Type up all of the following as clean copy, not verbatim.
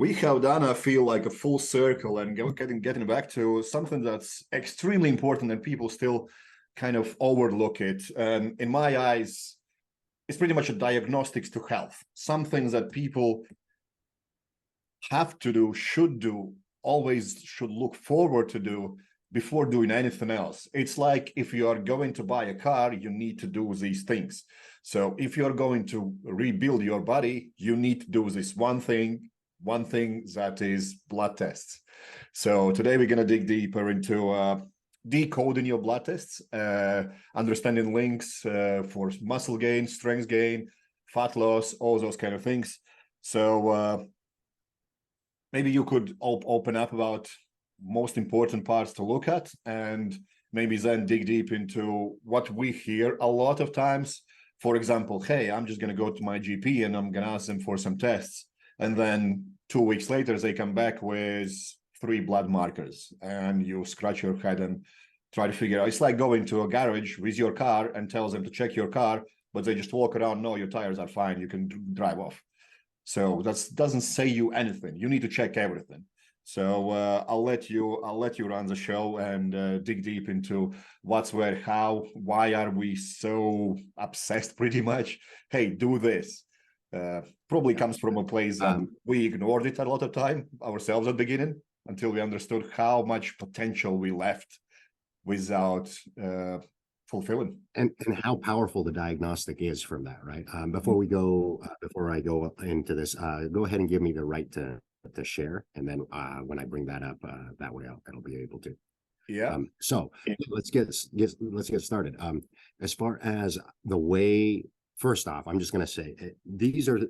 We have done, I feel, like a full circle and getting back to something that's extremely important and people still kind of overlook it. And in my eyes, it's pretty much a diagnostics to health. Some things that people have to do, should do, always should look forward to do before doing anything else. It's like if you are going to buy a car, you need to do these things. So if you're going to rebuild your body, you need to do this one thing that is blood tests. So today we're going to dig deeper into decoding your blood tests, understanding links for muscle gain, strength gain, fat loss, all those kind of things. So maybe you could open up about most important parts to look at, and maybe then dig deep into what we hear a lot of times. For example, hey, I'm just going to go to my GP and I'm going to ask them for some tests. And then 2 weeks later, they come back with 3 blood markers and you scratch your head and try to figure out. It's like going to a garage with your car and tells them to check your car, but they just walk around, no, your tires are fine, you can drive off. So that doesn't say you anything. You need to check everything. So I'll let you run the show and dig deep into what's where, how, why are we so obsessed pretty much? Hey, do this. Probably comes from a place that we ignored it a lot of time ourselves at the beginning until we understood how much potential we left without fulfilling. And how powerful the diagnostic is from that, right? Before I go into this, go ahead and give me the right to share, and then when I bring that up, that way I'll be able to. Yeah. So let's get started. As far as the way, first off, I'm just going to say these are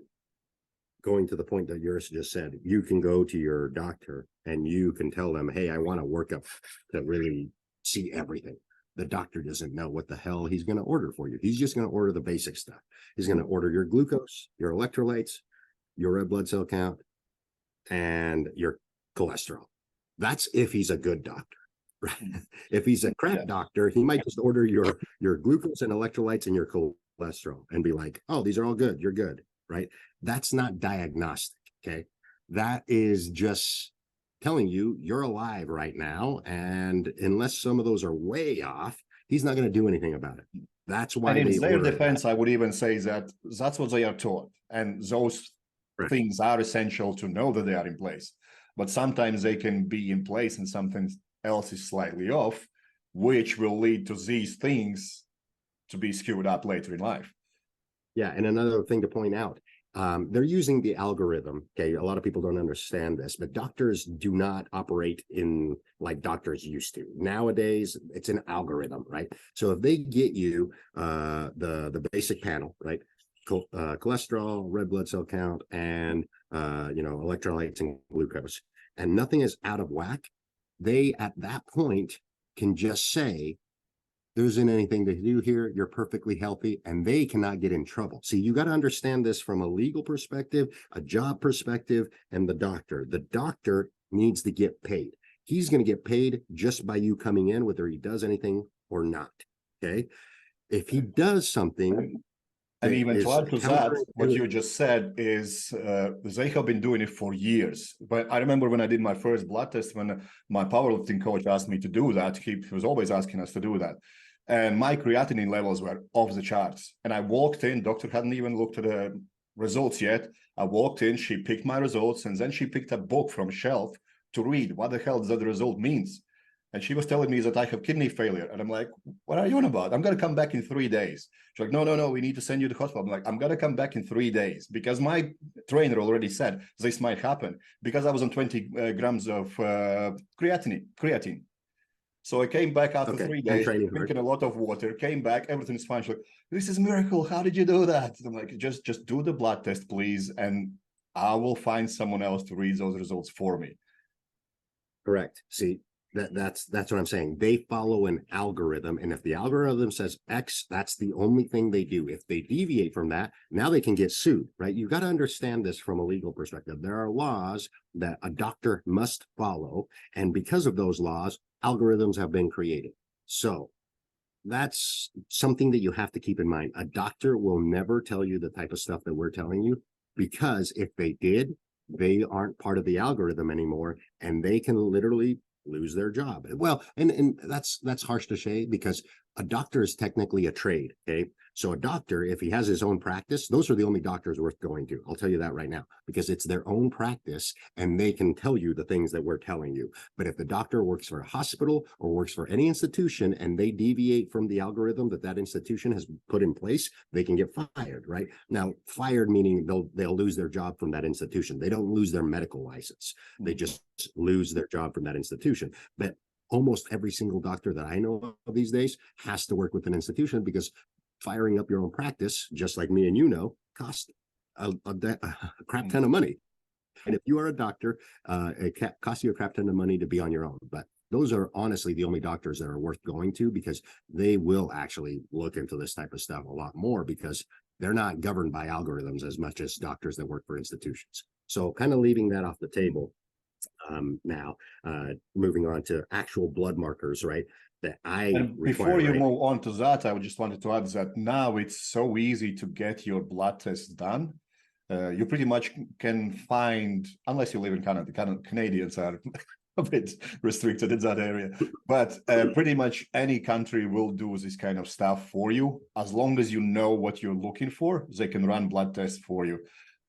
going to the point that Juris just said. You can go to your doctor and you can tell them, hey, I want a workup to really see everything. The doctor doesn't know what the hell he's going to order for you. He's just going to order the basic stuff. He's going to order your glucose, your electrolytes, your red blood cell count, and your cholesterol. That's if he's a good doctor, right? If he's a crap doctor, he might just order your glucose and electrolytes and your cholesterol and be like, oh, these are all good, you're good, right? That's not diagnostic, okay? That is just telling you you're alive right now, and unless some of those are way off, he's not going to do anything about it. That's why. And in their defense, I would even say that that's what they are taught, and those things are essential to know that they are in place. But sometimes they can be in place and something else is slightly off, which will lead to these things to be skewed up later in life. Yeah, and another thing to point out, they're using the algorithm. Okay, a lot of people don't understand this, but doctors do not operate in like doctors used to. Nowadays, it's an algorithm, right? So if they get you the basic panel, right? Cholesterol, red blood cell count, and electrolytes and glucose, and nothing is out of whack, they at that point can just say, there isn't anything to do here, you're perfectly healthy, and they cannot get in trouble. See, you got to understand this from a legal perspective, a job perspective, and the doctor needs to get paid. He's going to get paid just by you coming in, whether he does anything or not. Okay, if he does something, and even to add to that, what you just said is they have been doing it for years. But I remember when I did my first blood test, when my powerlifting coach asked me to do that, he was always asking us to do that. And my creatinine levels were off the charts. And I walked in, doctor hadn't even looked at the results yet. I walked in, she picked my results, and then she picked a book from a shelf to read what the hell does that result means. And she was telling me that I have kidney failure. And I'm like, what are you on about? I'm going to come back in 3 days. She's like, no, we need to send you to the hospital. I'm like, I'm going to come back in 3 days because my trainer already said this might happen because I was on 20 grams of creatine. So I came back after 3 days, drinking a lot of water, came back, everything's fine. She's like, this is a miracle. How did you do that? I'm like, just do the blood test, please. And I will find someone else to read those results for me. Correct. See, that's what I'm saying. They follow an algorithm, and if the algorithm says X, that's the only thing they do. If they deviate from that, now they can get sued, right? You've got to understand this from a legal perspective. There are laws that a doctor must follow, and because of those laws, algorithms have been created. So that's something that you have to keep in mind. A doctor will never tell you the type of stuff that we're telling you, because if they did, they aren't part of the algorithm anymore, and they can literally lose their job. Well, and that's harsh to say, because a doctor is technically a trade. Okay. So a doctor, if he has his own practice, those are the only doctors worth going to. I'll tell you that right now, because it's their own practice and they can tell you the things that we're telling you. But if the doctor works for a hospital or works for any institution and they deviate from the algorithm that that institution has put in place, they can get fired, right? Now, fired meaning they'll lose their job from that institution. They don't lose their medical license. They just lose their job from that institution. But almost every single doctor that I know of these days has to work with an institution, because firing up your own practice, just like me and you know, costs a crap ton of money. And if you are a doctor, it costs you a crap ton of money to be on your own. But those are honestly the only doctors that are worth going to, because they will actually look into this type of stuff a lot more, because they're not governed by algorithms as much as doctors that work for institutions. So kind of leaving that off the table. Now, moving on to actual blood markers, right? That And before you move on to that, I just wanted to add that now it's so easy to get your blood test done. You pretty much can find, unless you live in Canada, Canadians are a bit restricted in that area, but pretty much any country will do this kind of stuff for you. As long as you know what you're looking for, they can run blood tests for you.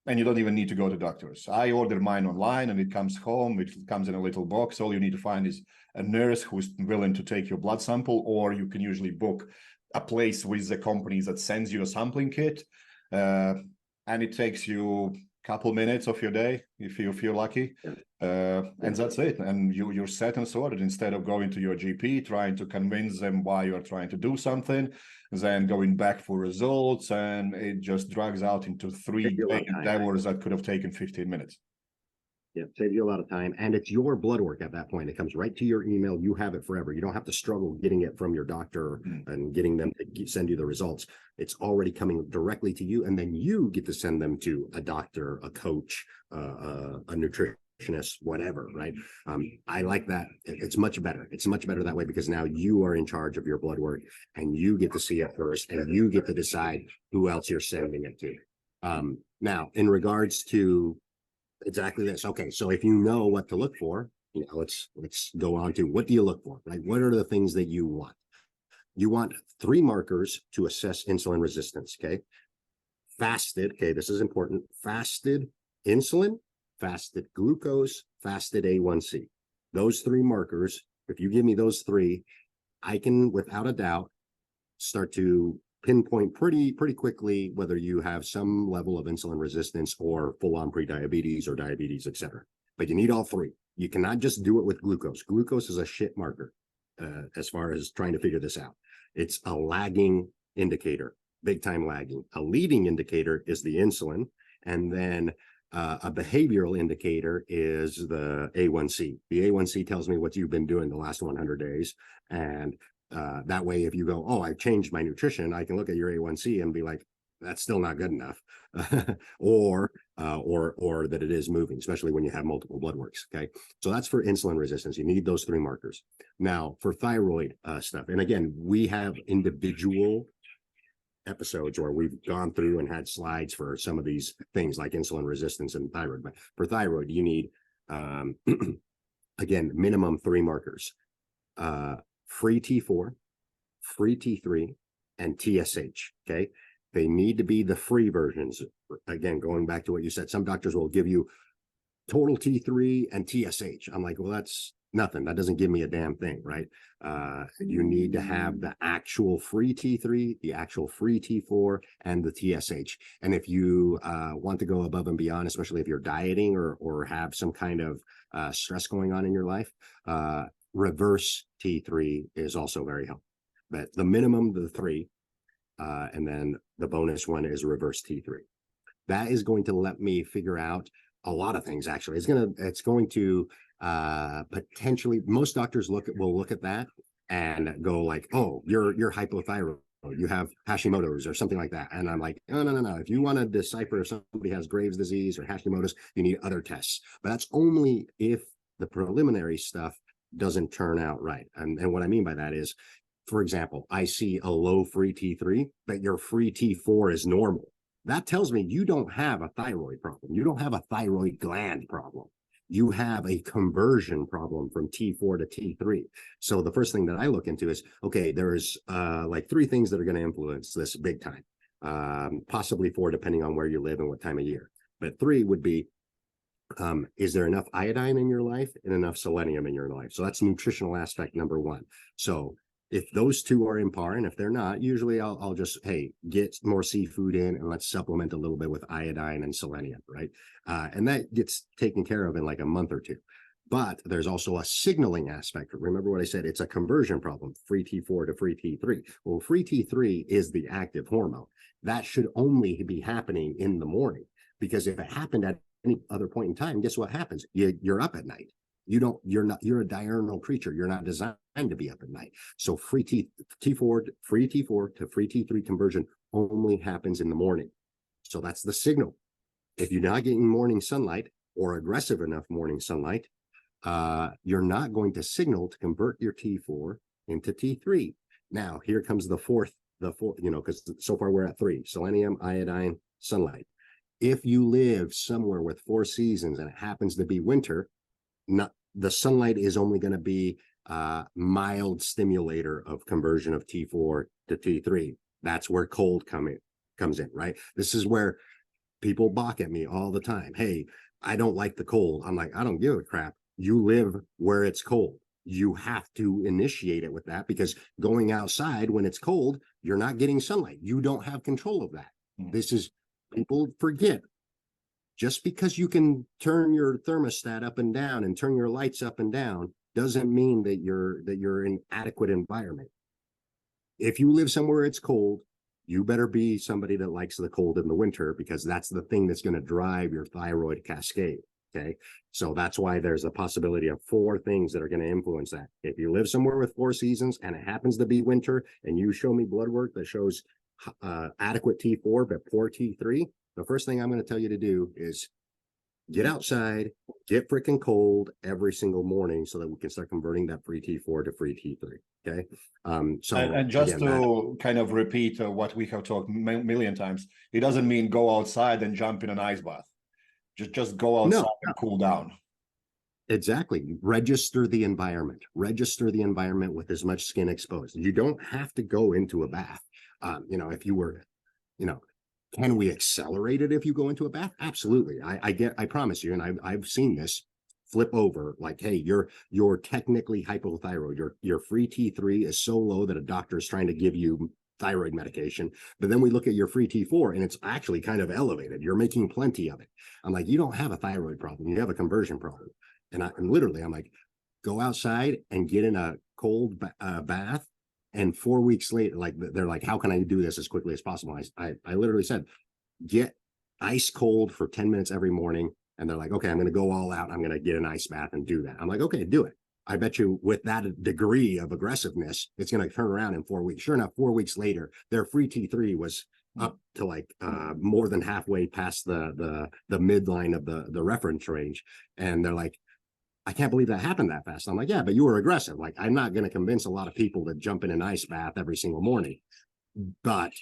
And you don't even need to go to doctors. I order mine online and it comes home. It comes in a little box. All you need to find is a nurse who's willing to take your blood sample, or you can usually book a place with the company that sends you a sampling kit. And it takes you a couple minutes of your day if you feel lucky. And that's it. And you're set and sorted, instead of going to your GP, trying to convince them why you're trying to do something, then going back for results, and it just drags out into 3-day endeavors that could have taken 15 minutes. Yeah, saves you a lot of time. And it's your blood work at that point. It comes right to your email. You have it forever. You don't have to struggle getting it from your doctor and getting them to send you the results. It's already coming directly to you. And then you get to send them to a doctor, a coach, a nutritionist, whatever, right? I like that. It's much better. It's much better that way, because now you are in charge of your blood work and you get to see it first, and you get to decide who else you're sending it to. Now, in regards to exactly this. Okay, so if you know what to look for, you know, let's go on to, what do you look for, right? What are the things that you want? You want 3 markers to assess insulin resistance. Okay, fasted. Okay, this is important. Fasted insulin, fasted glucose, fasted A1C. Those 3 markers. If you give me those 3, I can, without a doubt, start to pinpoint pretty quickly whether you have some level of insulin resistance or full-on prediabetes or diabetes, etc. But you need all 3. You cannot just do it with glucose. Glucose is a shit marker as far as trying to figure this out. It's a lagging indicator, big time lagging. A leading indicator is the insulin, and then a behavioral indicator is the A1C. The A1C tells me what you've been doing the last 100 days, and that way, if you go, oh, I've changed my nutrition, I can look at your A1C and be like, that's still not good enough, or that it is moving, especially when you have multiple blood works. Okay, so that's for insulin resistance. You need those 3 markers. Now, for thyroid stuff, and again, we have individual episodes where we've gone through and had slides for some of these things like insulin resistance and thyroid. But for thyroid, you need again, minimum 3 markers. Free T4, free T3, and TSH. Okay, they need to be the free versions. Again, going back to what you said, some doctors will give you total T3 and TSH. I'm like, well, that's nothing. That doesn't give me a damn thing, right? You need to have the actual free T3, the actual free T4, and the TSH. And if you want to go above and beyond, especially if you're dieting or have some kind of stress going on in your life, reverse T3 is also very helpful. But the minimum, the 3, and then the bonus one is reverse T3. That is going to let me figure out a lot of things. Actually, it's going to potentially, most doctors will look at that and go like, oh, you're hypothyroid, you have Hashimoto's or something like that. And I'm like, no. If you want to decipher if somebody has Graves' disease or Hashimoto's, you need other tests. But that's only if the preliminary stuff doesn't turn out right. And what I mean by that is, for example, I see a low free T3, but your free T4 is normal. that tells me you don't have a thyroid problem. You don't have a thyroid gland problem. You have a conversion problem from T4 to T3. So the first thing that I look into is, okay, there's like 3 things that are going to influence this big time, possibly 4, depending on where you live and what time of year. But 3 would be, is there enough iodine in your life and enough selenium in your life? So that's nutritional aspect number 1. So if those 2 are in par, and if they're not, usually I'll just, hey, get more seafood in and let's supplement a little bit with iodine and selenium, right? And that gets taken care of in like a month or 2. But there's also a signaling aspect. Remember what I said, it's a conversion problem, free T4 to free T3. Well, free T3 is the active hormone. That should only be happening in the morning, because if it happened at any other point in time, guess what happens? You're up at night. You're a diurnal creature. You're not designed to be up at night. So free T4 to free T3 conversion only happens in the morning. So that's the signal. If you're not getting morning sunlight or aggressive enough morning sunlight, you're not going to signal to convert your T4 into T3. Now, here comes the fourth, because so far we're at 3: selenium, iodine, sunlight. If you live somewhere with 4 seasons and it happens to be winter, the sunlight is only going to be a mild stimulator of conversion of T4 to T3. That's where cold comes in, right? This is where people balk at me all the time. Hey, I don't like the cold. I'm like, I don't give a crap. You live where it's cold. You have to initiate it with that, because going outside when it's cold, you're not getting sunlight. You don't have control of that. This is, people forget, just because you can turn your thermostat up and down and turn your lights up and down doesn't mean that you're in adequate environment. If you live somewhere it's cold, you better be somebody that likes the cold in the winter, because that's the thing that's going to drive your thyroid cascade. Okay, so that's why there's a possibility of 4 things that are going to influence that. If you live somewhere with 4 seasons and it happens to be winter, and you show me blood work that shows adequate T4 but poor T3, the first thing I'm going to tell you to do is get outside, get freaking cold every single morning, so that we can start converting that free T4 to free T3. Okay. And just again, to kind of repeat what we have talked million times, it doesn't mean go outside and jump in an ice bath. Just go outside and cool down. Exactly. Register the environment. Register the environment with as much skin exposed. You don't have to go into a bath. If you were, can we accelerate it if you go into a bath? Absolutely. I promise you, and I've seen this flip over, like, hey, you're technically hypothyroid. Your free T3 is so low that a doctor is trying to give you thyroid medication. But then we look at your free T4 and it's actually kind of elevated. You're making plenty of it. I'm like, you don't have a thyroid problem. You have a conversion problem. And I'm like, go outside and get in a cold bath. And 4 weeks later, like, they're like, how can I do this as quickly as possible? I literally said, get ice cold for 10 minutes every morning. And they're like, okay, I'm going to go all out. I'm going to get an ice bath and do that. I'm like, okay, do it. I bet you with that degree of aggressiveness, it's going to turn around in 4 weeks. Sure enough, 4 weeks later, their free T3 was up to like more than halfway past the midline of the reference range. And they're like, I can't believe that happened that fast. I'm like, yeah, but you were aggressive. Like, I'm not going to convince a lot of people to jump in an ice bath every single morning. But,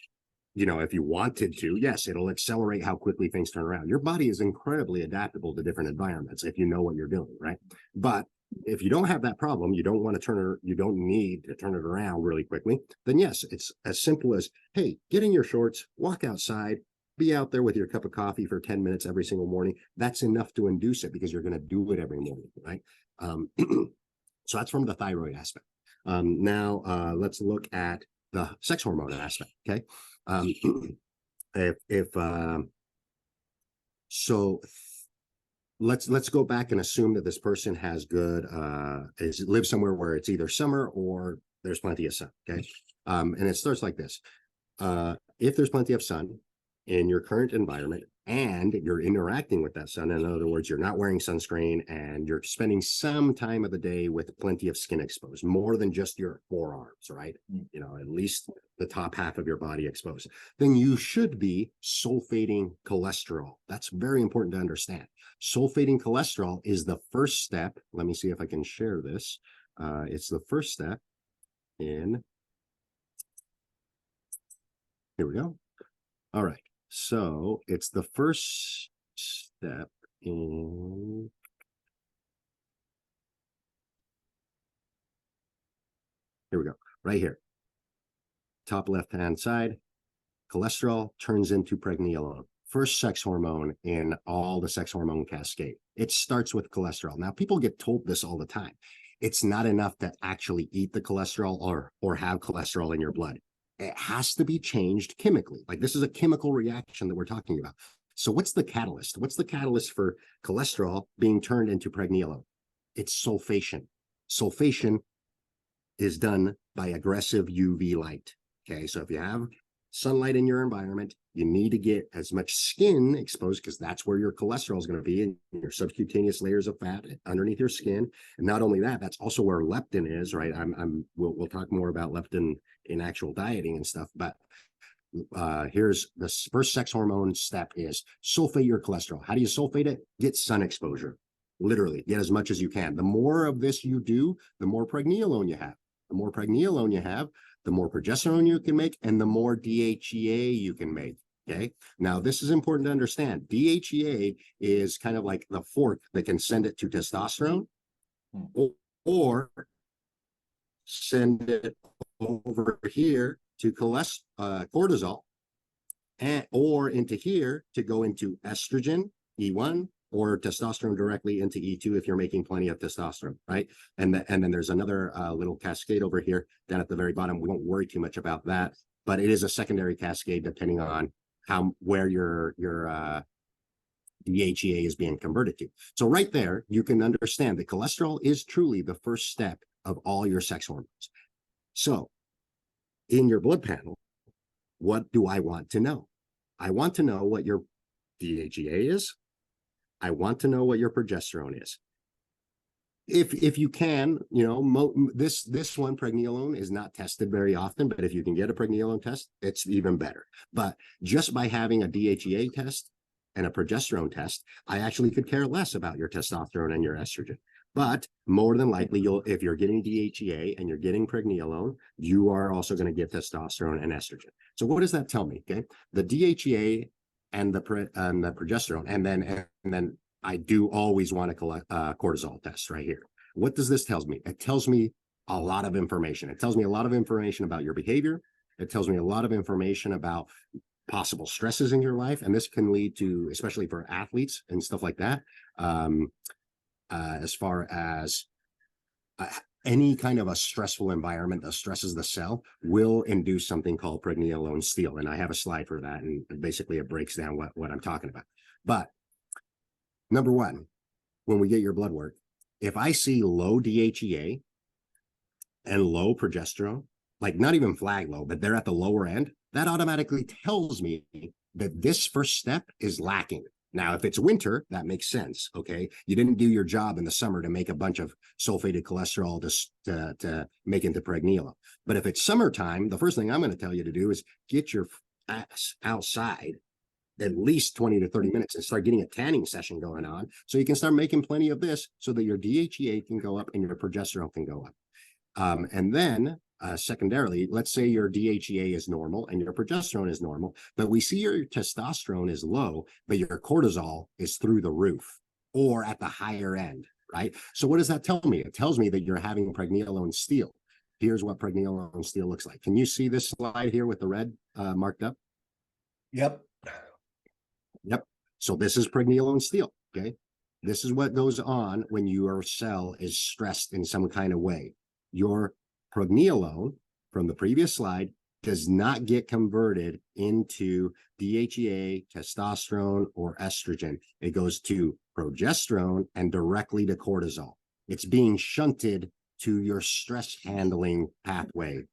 if you wanted to, yes, it'll accelerate how quickly things turn around. Your body is incredibly adaptable to different environments if you know what you're doing, right? But if you don't have that problem, you don't need to turn it around really quickly, then yes, it's as simple as, hey, get in your shorts, walk outside, be out there with your cup of coffee for 10 minutes every single morning. That's enough to induce it, because you're going to do it every morning, right? So that's from the thyroid aspect. Now let's look at the sex hormone aspect. Okay. So let's go back and assume that this person has good lives somewhere where it's either summer or there's plenty of sun. Okay. And it starts like this. If there's plenty of sun in your current environment and you're interacting with that sun, in other words, you're not wearing sunscreen and you're spending some time of the day with plenty of skin exposed, more than just your forearms, right? At least the top half of your body exposed, then you should be sulfating cholesterol. That's very important to understand. Sulfating cholesterol is the first step. Let me see if I can share this. It's the first step in, here we go. All right. So it's the first step in. Here we go, right here. Top left-hand side, cholesterol turns into pregnenolone. First sex hormone in all the sex hormone cascade. It starts with cholesterol. Now, people get told this all the time. It's not enough to actually eat the cholesterol or have cholesterol in your blood. It has to be changed chemically. Like, this is a chemical reaction that we're talking about. So what's the catalyst? What's the catalyst for cholesterol being turned into pregnenolone? It's sulfation. Sulfation is done by aggressive UV light. Okay, so if you have sunlight in your environment, you need to get as much skin exposed, because that's where your cholesterol is going to be, in your subcutaneous layers of fat underneath your skin. And not only that, that's also where leptin is, right? We'll talk more about leptin in actual dieting and stuff, but here's the first sex hormone step is sulfate your cholesterol. How do you sulfate it? Get sun exposure. Literally, get as much as you can. The more of this you do, the more pregnenolone you have. The more pregnenolone you have, the more progesterone you can make, and the more DHEA you can make. Okay. Now, this is important to understand. DHEA is kind of like the fork that can send it to testosterone, or send it over here to cortisol, or into here to go into estrogen, E1, or testosterone directly into E2 if you're making plenty of testosterone, right? And then there's another little cascade over here down at the very bottom. We won't worry too much about that, but it is a secondary cascade depending on where your DHEA is being converted to. So right there, you can understand that cholesterol is truly the first step of all your sex hormones. So in your blood panel, what do I want to know? I want to know what your DHEA is. I want to know what your progesterone is. If you can, you know, this one, pregnenolone, is not tested very often, but if you can get a pregnenolone test, it's even better. But just by having a DHEA test and a progesterone test, I actually could care less about your testosterone and your estrogen. But more than likely, if you're getting DHEA and you're getting pregnenolone, you are also going to get testosterone and estrogen. So what does that tell me? Okay, the DHEA and the progesterone, and then I do always want to collect cortisol test right here. What does this tell me? It tells me a lot of information. It tells me a lot of information about your behavior. It tells me a lot of information about possible stresses in your life, and this can lead to, especially for athletes and stuff like that, as far as any kind of a stressful environment that stresses the cell will induce something called pregnenolone steal. And I have a slide for that, and basically it breaks down what I'm talking about. But number one, when we get your blood work, if I see low DHEA and low progesterone, like not even flag low, but they're at the lower end, that automatically tells me that this first step is lacking. Now, if it's winter, that makes sense, okay? You didn't do your job in the summer to make a bunch of sulfated cholesterol to make into pregnenolone. But if it's summertime, the first thing I'm going to tell you to do is get your ass outside at least 20 to 30 minutes and start getting a tanning session going on, so you can start making plenty of this so that your DHEA can go up and your progesterone can go up. And then secondarily, let's say your DHEA is normal and your progesterone is normal, but we see your testosterone is low, but your cortisol is through the roof or at the higher end, right? So what does that tell me? It tells me that you're having pregnenolone steal. Here's what pregnenolone steal looks like. Can you see this slide here with the red marked up? Yep. Yep. So this is pregnenolone steal, okay? This is what goes on when your cell is stressed in some kind of way. Your pregnenolone from the previous slide does not get converted into DHEA, testosterone, or estrogen. It goes to progesterone and directly to cortisol. It's being shunted to your stress handling pathway.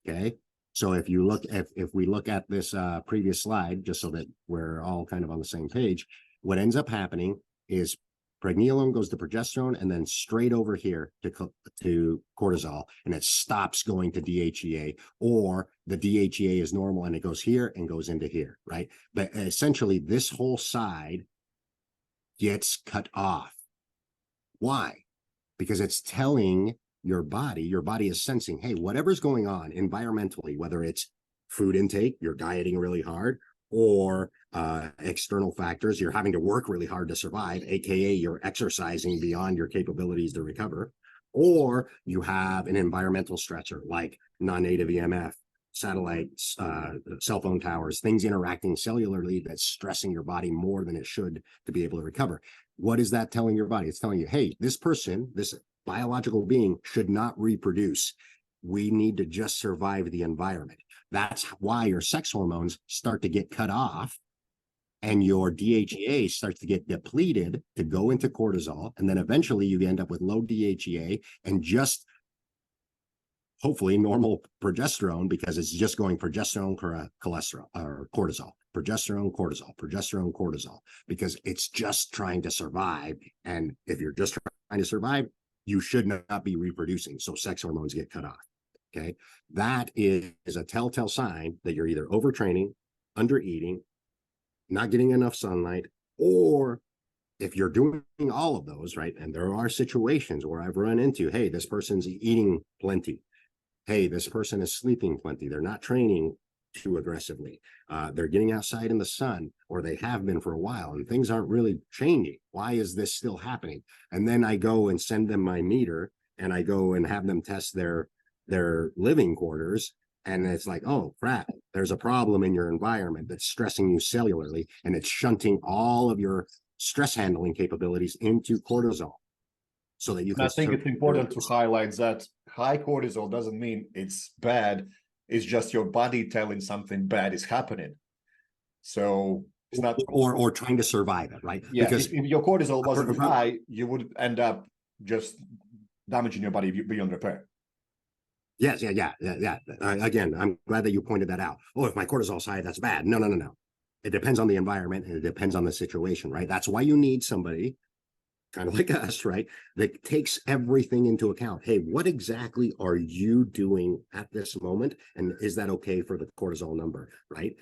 Okay. So if you look at, if we look at this previous slide, just so that we're all kind of on the same page, what ends up happening is pregnenolone goes to progesterone and then straight over here to cortisol, and it stops going to DHEA, or the DHEA is normal and it goes here and goes into here, right? But essentially this whole side gets cut off. Why? Because it's telling your body is sensing, hey, whatever's going on environmentally, whether it's food intake, you're dieting really hard, or external factors. You're having to work really hard to survive, aka you're exercising beyond your capabilities to recover, or you have an environmental stressor like non-native EMF, satellites, cell phone towers, things interacting cellularly that's stressing your body more than it should to be able to recover. What is that telling your body? It's telling you, hey, this person, this biological being should not reproduce. We need to just survive the environment. That's why your sex hormones start to get cut off and your DHEA starts to get depleted to go into cortisol. And then eventually you end up with low DHEA and just hopefully normal progesterone, because it's just going progesterone, cholesterol, or cortisol, progesterone, cortisol, progesterone, cortisol, because it's just trying to survive. And if you're just trying to survive, you should not be reproducing. So sex hormones get cut off. Okay. That is a telltale sign that you're either overtraining, under eating, not getting enough sunlight, or if you're doing all of those, right? And there are situations where I've run into, hey, this person's eating plenty. Hey, this person is sleeping plenty. They're not training too aggressively. They're getting outside in the sun, or they have been for a while, and things aren't really changing. Why is this still happening? And then I go and send them my meter, and I go and have them test their living quarters. And it's like, oh, crap, there's a problem in your environment that's stressing you cellularly, and it's shunting all of your stress handling capabilities into cortisol. So that you can. I think it's important to highlight that high cortisol doesn't mean it's bad. It's just your body telling something bad is happening. So it's not, or trying to survive it, right? Yeah, because if your cortisol wasn't high, you would end up just damaging your body beyond repair. Yes, yeah. Again, I'm glad that you pointed that out. Oh, if my cortisol's high, that's bad. No. It depends on the environment, and it depends on the situation, right? That's why you need somebody kind of like us, right, that takes everything into account. Hey, what exactly are you doing at this moment? And is that okay for the cortisol number, right?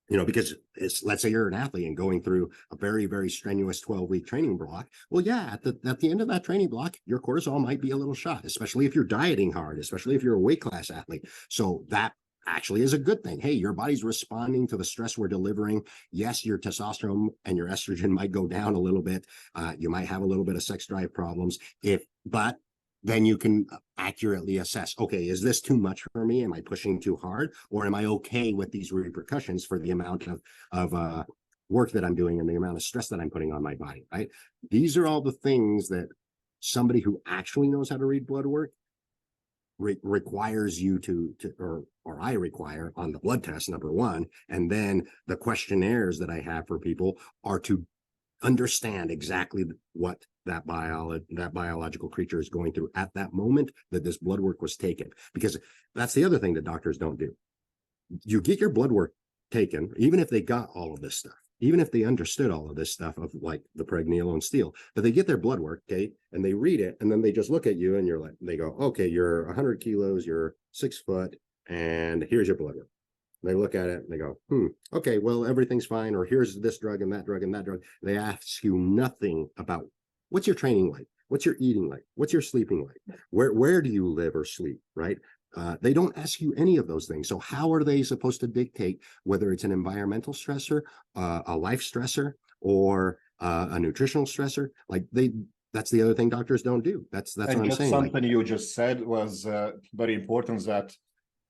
Because let's say you're an athlete and going through a very, very strenuous 12-week training block. Well, yeah, at the end of that training block, your cortisol might be a little shot, especially if you're dieting hard, especially if you're a weight class athlete. So that actually is a good thing. Hey, your body's responding to the stress we're delivering. Yes, your testosterone and your estrogen might go down a little bit. You might have a little bit of sex drive problems, but then you can accurately assess, okay, is this too much for me? Am I pushing too hard? Or am I okay with these repercussions for the amount of work that I'm doing and the amount of stress that I'm putting on my body, right? These are all the things that somebody who actually knows how to read blood work requires you or I require on the blood test, number one. And then the questionnaires that I have for people are to understand exactly what that biological creature is going through at that moment that this blood work was taken. Because that's the other thing that doctors don't do. You get your blood work taken, even if they got all of this stuff, even if they understood all of this stuff of like the pregnenolone steel, but they get their blood work, okay, and they read it, and then they just look at you and they go, okay, you're 100 kilos, you're 6 foot, and here's your blood work. They look at it and they go, okay, well, everything's fine, or here's this drug and that drug and that drug. They ask you nothing about what's your training like, what's your eating like, what's your sleeping like, where do you live or sleep, right? They don't ask you any of those things. So how are they supposed to dictate whether it's an environmental stressor, a life stressor, or a nutritional stressor? Like that's the other thing doctors don't do. That's what I'm saying. Something you just said was very important, that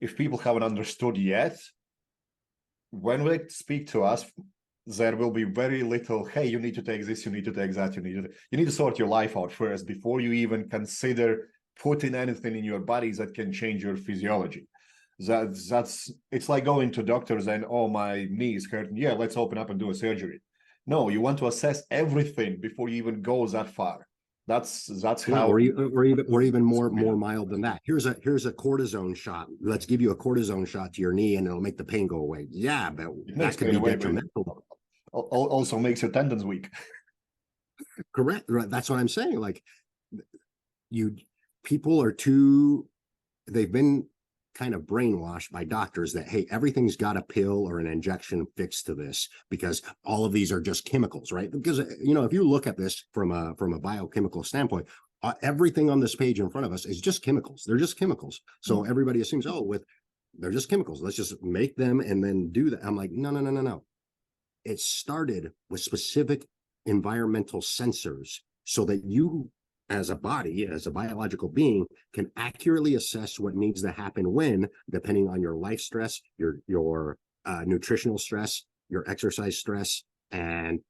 if people haven't understood yet, when they speak to us, there will be very little, hey, you need to take this, you need to take that, you need to sort your life out first before you even consider putting anything in your body that can change your physiology. It's like going to doctors and, oh, my knee is hurting. Yeah, let's open up and do a surgery. No, you want to assess everything before you even go that far. That's how, or even more mild than that. Here's a cortisone shot. Let's give you a cortisone shot to your knee and it'll make the pain go away. Yeah, but that could be detrimental. Also makes your tendons weak. Correct. Right. That's what I'm saying. Like people are they've been kind of brainwashed by doctors that, hey, everything's got a pill or an injection fix to this because all of these are just chemicals, right? Because, if you look at this from a biochemical standpoint, everything on this page in front of us is just chemicals. They're just chemicals. So everybody assumes, oh, with they're just chemicals. Let's just make them and then do that. I'm like, no, no, no, no, no. It started with specific environmental sensors so that you, as a body, as a biological being, can accurately assess what needs to happen when, depending on your life stress, your nutritional stress, your exercise stress, and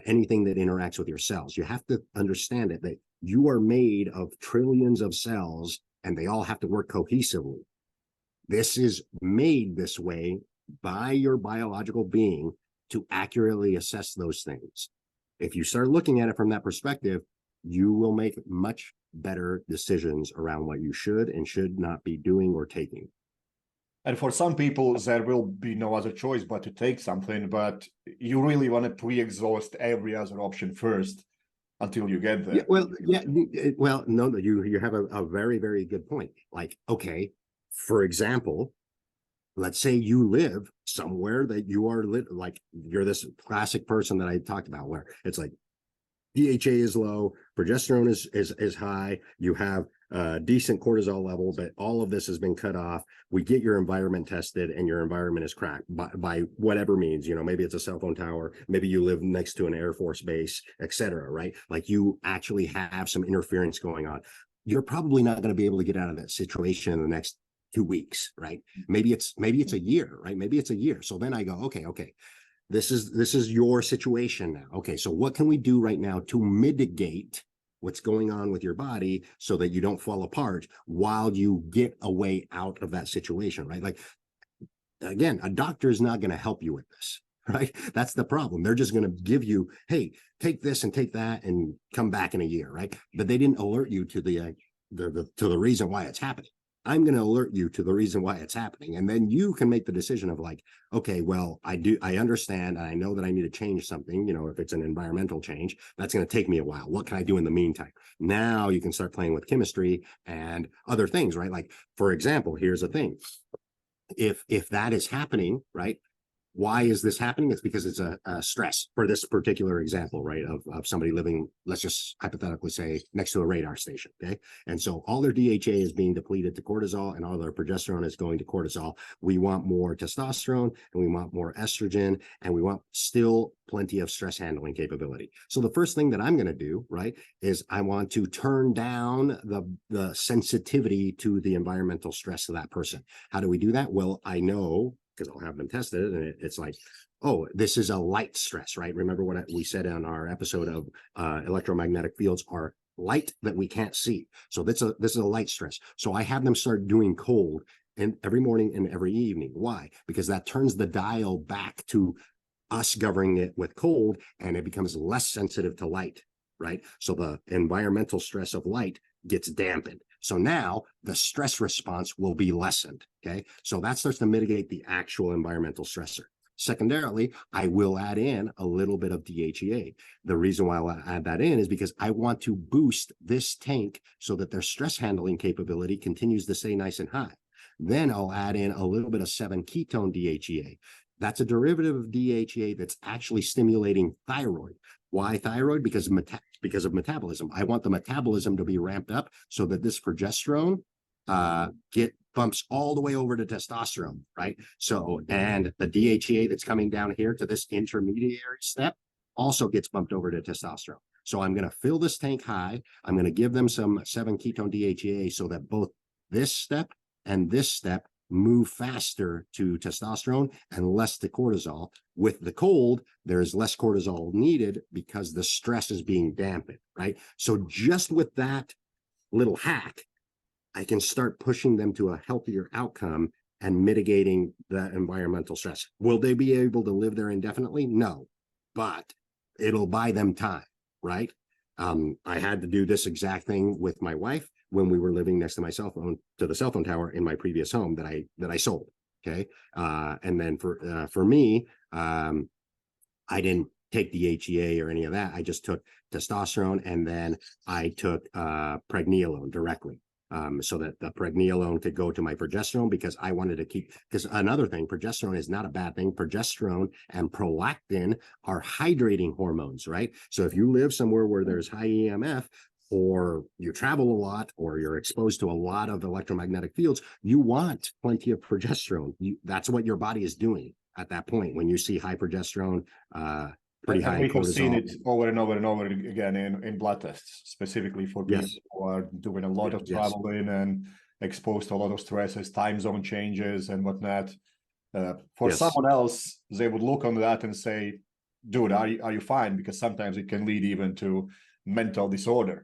anything that interacts with your cells. You have to understand it, that you are made of trillions of cells and they all have to work cohesively. This is made this way by your biological being to accurately assess those things. If you start looking at it from that perspective, you will make much better decisions around what you should and should not be doing or taking. And for some people, there will be no other choice but to take something, but you really want to pre-exhaust every other option first until you get there. No, you have a very, very good point. Like, okay, for example, let's say you live somewhere that you are like you're this classic person that I talked about, where it's like DHA is low, progesterone is high, you have a decent cortisol level, but all of this has been cut off. We get your environment tested and your environment is cracked by whatever means, maybe it's a cell phone tower, maybe you live next to an Air Force base, etc. Right? Like you actually have some interference going on. You're probably not going to be able to get out of that situation in the next 2 weeks, right? Maybe it's a year, right? Maybe it's a year. So then I go, okay, this is your situation now. Okay, so what can we do right now to mitigate what's going on with your body so that you don't fall apart while you get a way out of that situation, right? Like, again, a doctor is not going to help you with this, right? That's the problem. They're just going to give you, hey, take this and take that and come back in a year, right? But they didn't alert you to the reason why it's happening. I'm going to alert you to the reason why it's happening. And then you can make the decision of like, okay, well, I understand. And I know that I need to change something. If it's an environmental change, that's going to take me a while. What can I do in the meantime? Now you can start playing with chemistry and other things, right? Like, for example, here's the thing. If that is happening, right? Why is this happening? It's because it's a stress for this particular example, right? Of somebody living, let's just hypothetically say, next to a radar station, okay? And so all their DHA is being depleted to cortisol and all their progesterone is going to cortisol. We want more testosterone and we want more estrogen and we want still plenty of stress handling capability. So the first thing that I'm going to do, right, is I want to turn down the sensitivity to the environmental stress of that person. How do we do that? Well, I know, because I'll have them tested, and it's like, oh, this is a light stress, right? Remember what we said on our episode of electromagnetic fields are light that we can't see. So this is a light stress. So I have them start doing cold and every morning and every evening. Why? Because that turns the dial back to us governing it with cold, and it becomes less sensitive to light, right? So the environmental stress of light gets dampened. So now the stress response will be lessened, okay? So that starts to mitigate the actual environmental stressor. Secondarily, I will add in a little bit of DHEA. The reason why I'll add that in is because I want to boost this tank so that their stress handling capability continues to stay nice and high. Then I'll add in a little bit of 7-ketone DHEA. That's a derivative of DHEA that's actually stimulating thyroid. Why thyroid? Because of metabolism. I want the metabolism to be ramped up so that this progesterone bumps all the way over to testosterone, right? So, and the DHEA that's coming down here to this intermediary step also gets bumped over to testosterone. So I'm going to fill this tank high. I'm going to give them some 7-ketone DHEA so that both this step and this step move faster to testosterone and less to cortisol. With the cold, there's less cortisol needed because the stress is being dampened, right? So just with that little hack, I can start pushing them to a healthier outcome and mitigating the environmental stress. Will they be able to live there indefinitely? No, but it'll buy them time, right? I had to do this exact thing with my wife when we were living next to my cell phone, to the cell phone tower in my previous home that I sold. Okay. And then for me, I didn't take DHEA or any of that. I just took testosterone, and then I took pregnenolone directly. So that the pregnenolone could go to my progesterone, because I wanted to keep, because another thing, progesterone is not a bad thing. Progesterone and prolactin are hydrating hormones, right? So if you live somewhere where there's high EMF, or you travel a lot, or you're exposed to a lot of electromagnetic fields, you want plenty of progesterone. That's what your body is doing at that point when you see high progesterone, pretty And high we have seen cortisol. it over and over and over again in blood tests, specifically for people Yes. who are doing a lot of Yes. traveling and exposed to a lot of stresses, time zone changes and whatnot. For Yes. someone else, they would look on that and say, dude, are you fine? Because sometimes it can lead even to mental disorder.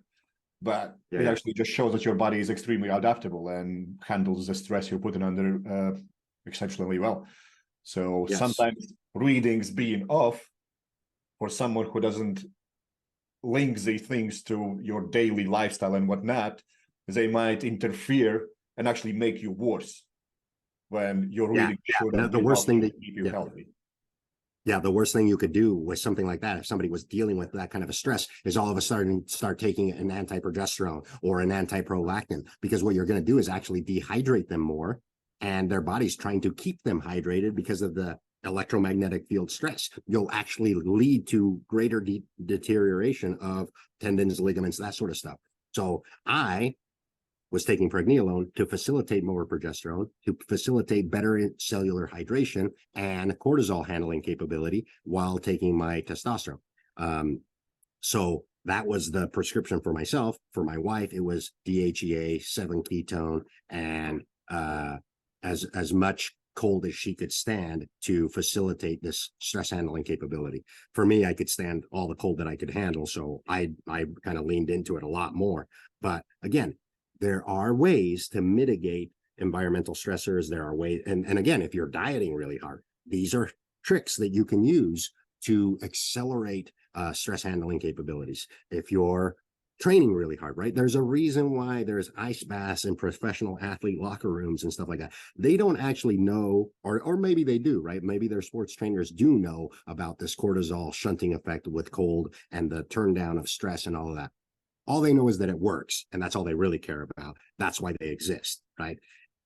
But it actually just shows that your body is extremely adaptable and handles the stress you're putting under exceptionally well. So sometimes readings being off for someone who doesn't link these things to your daily lifestyle and whatnot, they might interfere and actually make you worse when your reading should the worst thing that keep you healthy. Yeah, the worst thing you could do with something like that, if somebody was dealing with that kind of a stress, is all of a sudden start taking an anti-progesterone or an anti-prolactin, because what you're going to do is actually dehydrate them more, and their body's trying to keep them hydrated because of the electromagnetic field stress. You'll actually lead to greater deterioration of tendons, ligaments, that sort of stuff. So I was taking pregnenolone to facilitate more progesterone, to facilitate better cellular hydration and cortisol handling capability while taking my testosterone. So that was the prescription for myself. For my wife, it was DHEA, 7-ketone, and as much cold as she could stand to facilitate this stress handling capability. For me, I could stand all the cold that I could handle, so I kind of leaned into it a lot more. But again, there are ways to mitigate environmental stressors. There are ways, and again, if you're dieting really hard, these are tricks that you can use to accelerate stress handling capabilities. If you're training really hard, right? There's a reason why there's ice baths in professional athlete locker rooms and stuff like that. They don't actually know, or maybe they do, right? Maybe their sports trainers do know about this cortisol shunting effect with cold and the turn down of stress and all of that. All they know is that it works, and that's all they really care about. That's why they exist, right?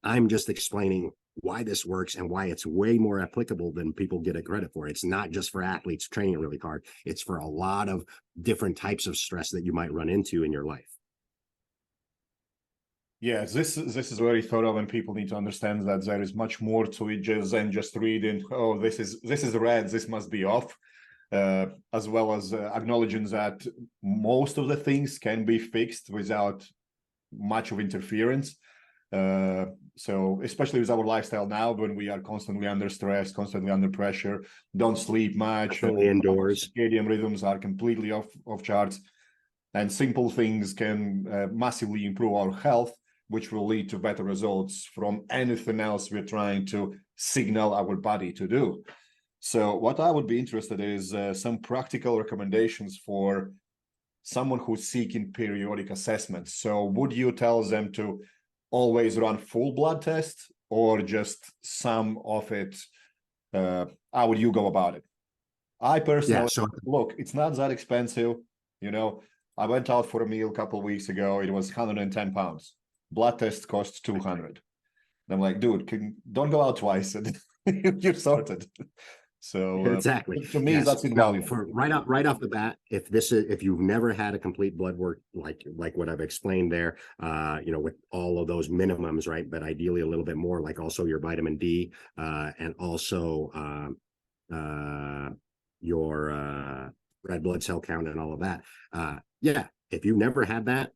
I'm just explaining why this works and why it's way more applicable than people get it credit for. It's not just for athletes training really hard. It's for a lot of different types of stress that you might run into in your life. Yeah, this is very thorough, and people need to understand that there is much more to it than just reading, oh, this is red, this must be off. As well as acknowledging that most of the things can be fixed without much of interference. So especially with our lifestyle now, when we are constantly under stress, constantly under pressure, don't sleep much, indoors, circadian rhythms are completely off charts, and simple things can massively improve our health, which will lead to better results from anything else we're trying to signal our body to do. So what I would be interested in is some practical recommendations for someone who's seeking periodic assessments. So would you tell them to always run full blood tests or just some of it? How would you go about it? I personally, look, it's not that expensive. You know, I went out for a meal a couple of weeks ago. It was 110 pounds. Blood test costs 200. And I'm like, dude, don't go out twice and you're sorted. So exactly. To me, that's invaluable. For right off the bat, if you've never had a complete blood work like what I've explained there, with all of those minimums, right? But ideally a little bit more, like also your vitamin D, and also your red blood cell count and all of that. If you've never had that,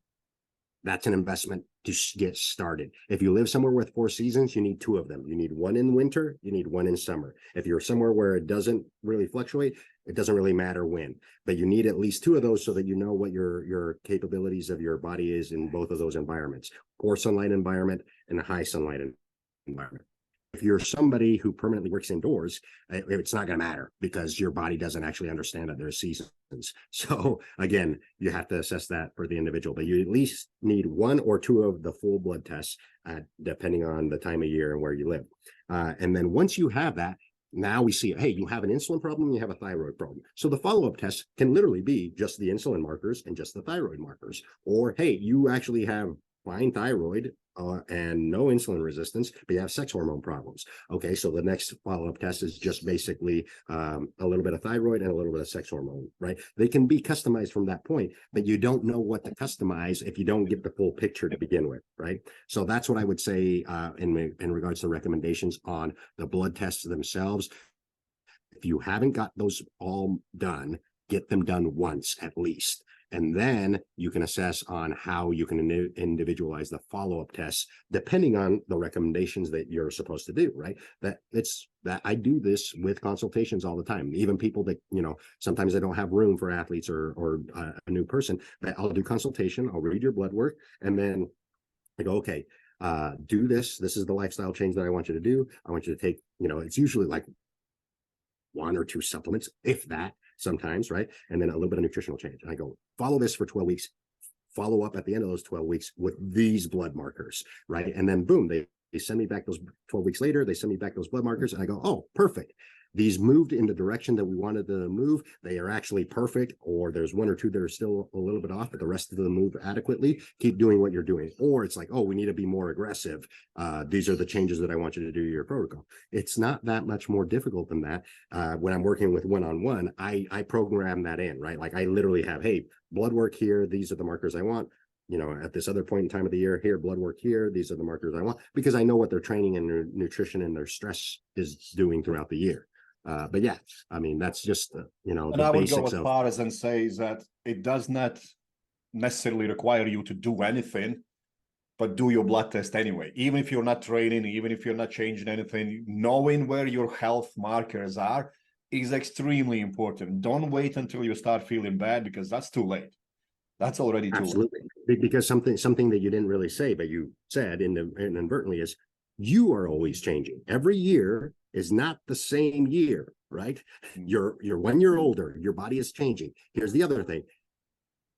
that's an investment to get started. If you live somewhere with 4 seasons, you need 2 of them. You need one in winter, you need one in summer. If you're somewhere where it doesn't really fluctuate, it doesn't really matter when, but you need at least 2 of those so that you know what your capabilities of your body is in both of those environments, poor sunlight environment and a high sunlight environment. If you're somebody who permanently works indoors, it's not going to matter because your body doesn't actually understand that there's seasons. So again, you have to assess that for the individual, but you at least need 1 or 2 of the full blood tests, depending on the time of year and where you live. And then once you have that, now we see, hey, you have an insulin problem, you have a thyroid problem. So the follow-up test can literally be just the insulin markers and just the thyroid markers. Or, hey, you actually have fine thyroid, and no insulin resistance, but you have sex hormone problems. Okay, so the next follow-up test is just basically a little bit of thyroid and a little bit of sex hormone, right? They can be customized from that point, but you don't know what to customize if you don't get the full picture to begin with, right? So that's what I would say in regards to recommendations on the blood tests themselves. If you haven't got those all done, get them done once at least. And then you can assess on how you can individualize the follow-up tests, depending on the recommendations that you're supposed to do, right? That I do this with consultations all the time. Even people that, you know, sometimes I don't have room for athletes or a new person, but I'll do consultation, I'll read your blood work, and then I go, okay, do this. This is the lifestyle change that I want you to do. I want you to take, you know, it's usually like 1 or 2 supplements, if that, sometimes, right? And then a little bit of nutritional change. And I go, follow this for 12 weeks, follow up at the end of those 12 weeks with these blood markers, right? And then boom, they send me back those 12 weeks later, they send me back those blood markers, and I go, oh, perfect. These moved in the direction that we wanted them to move. They are actually perfect, or there's 1 or 2 that are still a little bit off, but the rest of them move adequately. Keep doing what you're doing. Or it's like, oh, we need to be more aggressive. These are the changes that I want you to do to your protocol. It's not that much more difficult than that. When I'm working with one-on-one, I program that in, right? Like I literally have, hey, blood work here. These are the markers I want. You know, at this other point in time of the year, here, blood work here, these are the markers I want, because I know what their training and their nutrition and their stress is doing throughout the year. But yeah, I mean, that's just, you know, and the I would go basics as of, far as and say that it does not necessarily require you to do anything, but do your blood test anyway. Even if you're not training, even if you're not changing anything, knowing where your health markers are is extremely important. Don't wait until you start feeling bad, because that's too late. That's already too absolutely, because something that you didn't really say, but you said inadvertently, is you are always changing. Every year is not the same year, right? You're 1 year older, your body is changing. Here's the other thing.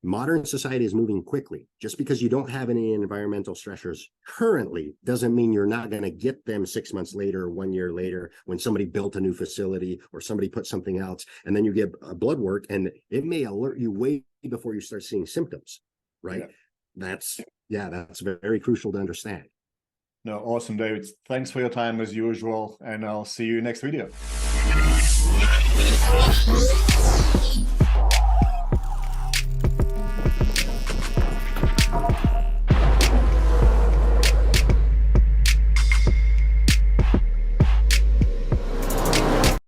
Modern society is moving quickly. Just because you don't have any environmental stressors currently doesn't mean you're not going to get them 6 months later, 1 year later, when somebody built a new facility or somebody put something else, and then you get a blood work and it may alert you way before you start seeing symptoms, right? Yeah. That's very crucial to understand. No, awesome, David. Thanks for your time as usual, and I'll see you next video.